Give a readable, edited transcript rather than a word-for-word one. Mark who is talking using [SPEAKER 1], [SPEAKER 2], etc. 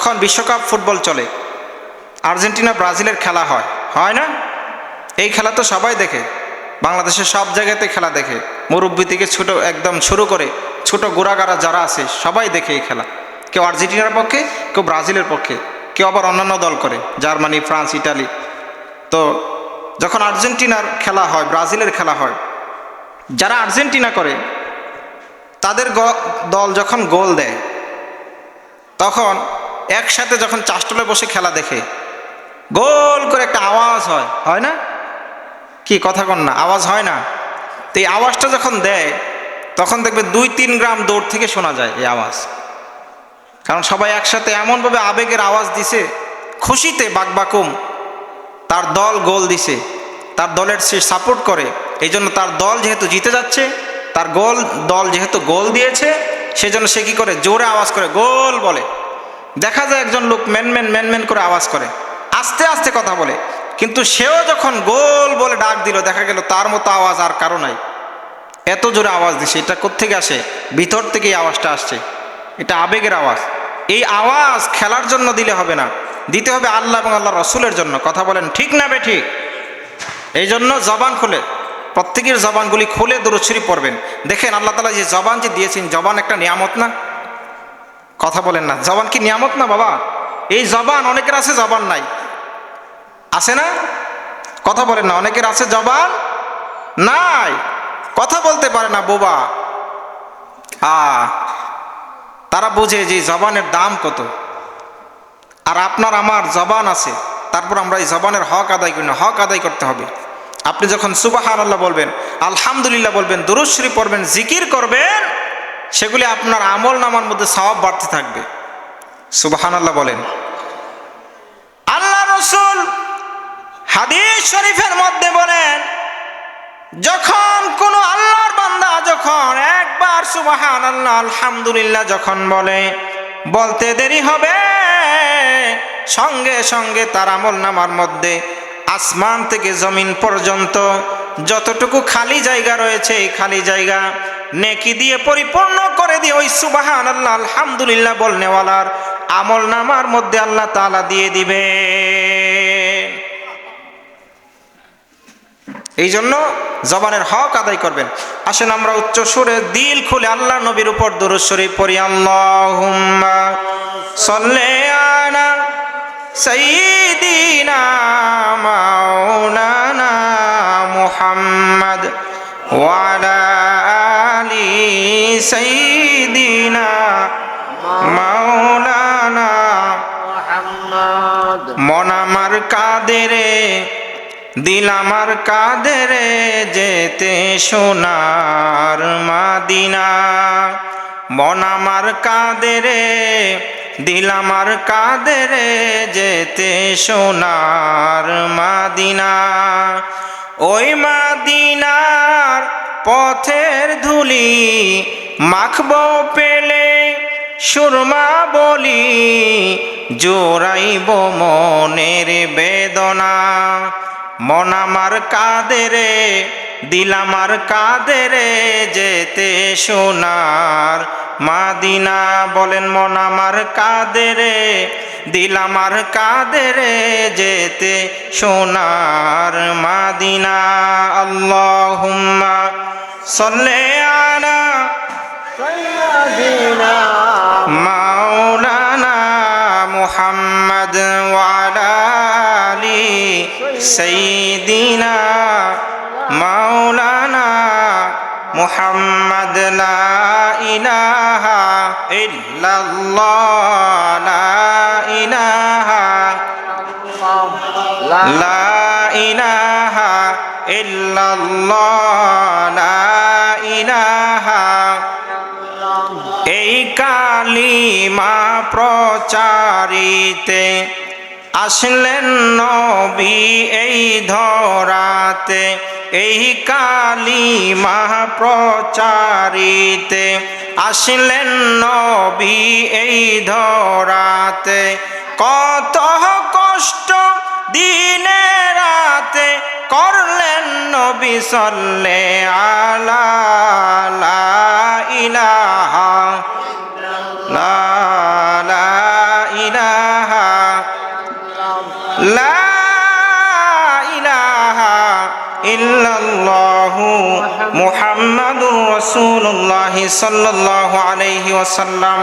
[SPEAKER 1] যখন বিশ্বকাপ ফুটবল চলে, আর্জেন্টিনা ব্রাজিলের খেলা হয়, হয় না? এই খেলা তো সবাই দেখে, বাংলাদেশের সব জায়গাতে খেলা দেখে, মুরব্বী থেকে ছোট একদম শুরু করে ছোট গোড়াগাড়া যারা আছে সবাই দেখে এই খেলা। কেউ আর্জেন্টিনার পক্ষে, কেউ ব্রাজিলের পক্ষে, কেউ আবার অন্যান্য দল করে, জার্মানি, ফ্রান্স, ইটালি। তো যখন আর্জেন্টিনার খেলা হয়, ব্রাজিলের খেলা হয়, যারা আর্জেন্টিনা করে তাদের দল যখন গোল দেয়, তখন একসাথে যখন চাষটলে বসে খেলা দেখে, গোল করে একটা আওয়াজ হয়, হয় না? কি কথা কন না, আওয়াজ হয় না? তো এই আওয়াজটা যখন দেয় তখন দেখবে 2-3 গ্রাম দূর থেকে শোনা যায় এই আওয়াজ। কারণ সবাই একসাথে এমনভাবে আবেগের আওয়াজ দিছে, খুশিতে বাকবাকুম, তার দল গোল দিছে, তার দলের সে সাপোর্ট করে, এই জন্য তার দল যেহেতু জিতে যাচ্ছে, তার দল যেহেতু গোল দিয়েছে, সেজন্য সে কী করে, জোরে আওয়াজ করে গোল বলে। দেখা যায় একজন লোক ম্যান করে আওয়াজ করে, আস্তে আস্তে কথা বলে, কিন্তু সেও যখন গোল বলে ডাক দিল, দেখা গেল তার মতো আওয়াজ আর কারো নাই, এত জোরে আওয়াজ দিছে। এটা কোত্থেকে আসে? ভিতর থেকে এই আওয়াজটা আসছে, এটা আবেগের আওয়াজ। এই আওয়াজ খেলার জন্য দিলে হবে না, দিতে হবে আল্লাহ এবং আল্লাহ রসুলের জন্য। কথা বলেন ঠিক না বেঠিক? এই জন্য জবান খুলে, প্রত্যেকের জবানগুলি খুলে দুরূদ শরীফ পড়বেন। দেখেন আল্লাহ তাআলা যে জবান যে দিয়েছেন, জবান একটা নিয়ামত না? কথা বলেন না, জবান কি নিয়ামত না বাবা? এই জবান, অনেকের আছে জবান নাই, আছে না? কথা বলেন না, অনেকের আছে জবান নাই, কথা বলতে পারে না, বোবা। তারা বোঝে যে জবানের দাম কত। আর আপনার আমার জবান আছে, তারপর আমরা এই জবানের হক আদায় করি না, হক আদায় করতে হবে। আপনি যখন সুবহানাল্লাহ বলবেন, আলহামদুলিল্লাহ বলবেন, দুরূদ শরীফ পড়বেন, জিকির করবেন, সেগুলি আপনার আমল নামার মধ্যে সওয়াব বাড়তে থাকবে। সুবহানাল্লাহ বলেন। আল্লাহ রাসূল হাদিস শরীফের মধ্যে বলেন, যখন কোন আল্লাহর বান্দা যখন একবার সুবহানাল্লাহ আলহামদুলিল্লাহ যখন বলতে দেরি হবে, সঙ্গে সঙ্গে তার আমল নামার মধ্যে আসমান থেকে জমিন পর্যন্ত যতটুকু খালি জায়গা রয়েছে, এই খালি জায়গা নেকি দিয়ে পরিপূর্ণ করে দিয়ে ওই সুবহানাল্লাহ আলহামদুলিল্লাহ বলনেওয়ালার আমল নামার মধ্যে আল্লাহ তাআলা দিয়ে দিবে। এই জন্য জবানের হক আদায় করবেন। আসেন আমরা উচ্চ সুরে দিল খুলে আল্লাহ নবীর উপর দুরূদ শরীফ পড়ি। আল্লাহুম্মা সাল্লি আলা সাইয়্যিদিনা মাওলানা মুহাম্মদ ওয়া আলা আলি সাইয়্যিদিনা মাওলানা মুহাম্মদ। মন আমার কাঁদে রে, দিল আমার কাঁদে রে, যেতে সোনার মাদিনা। মন আমার কাঁদে রে, দিল আমার কাঁদে রে, যেতে সোনার মাদিনা। ওই মাদিনার পথের ধুলি মাখবো পেলে সুরমা বলি, জোড়াইব মনের বেদনা। মন আমার কাঁদে রে, দিল আমার কাঁদে রে, যেতে সোনার মাদিনা। বলেন মন আমার কাঁদে রে, দিল আমার কাঁদে রে, যেতে সোনার মাদিনা। আল্লাহুম্মা সাল্লি আলা সাইয়্যিদিনা মাওলানা মুহাম্মদ ওয়া আলা আলি সাইয়্যিদিনা মাওলানা মুহাম্মদ। লা ইলাহা ইল্লাল্লাহ, লা ইলাহা, লা ইলাহা ইল্লাল্লাহ, লা ইলাহা। এই কালিমা প্রচারিতে আসলেন নবী এই ধরাতে। এই কালিমা প্রচারিতে আসলেন নবী এই ধরাতে। কত কষ্ট দিনে রাতে করলেন নবী সাল্লাল্লাহু আলা লা ইলাহা, লা ইলাহা লা ইলাহা ইল্লাল্লাহু মুহাম্মাদুর রাসূলুল্লাহ সাল্লাল্লাহু আলাইহি ওয়াসাল্লাম।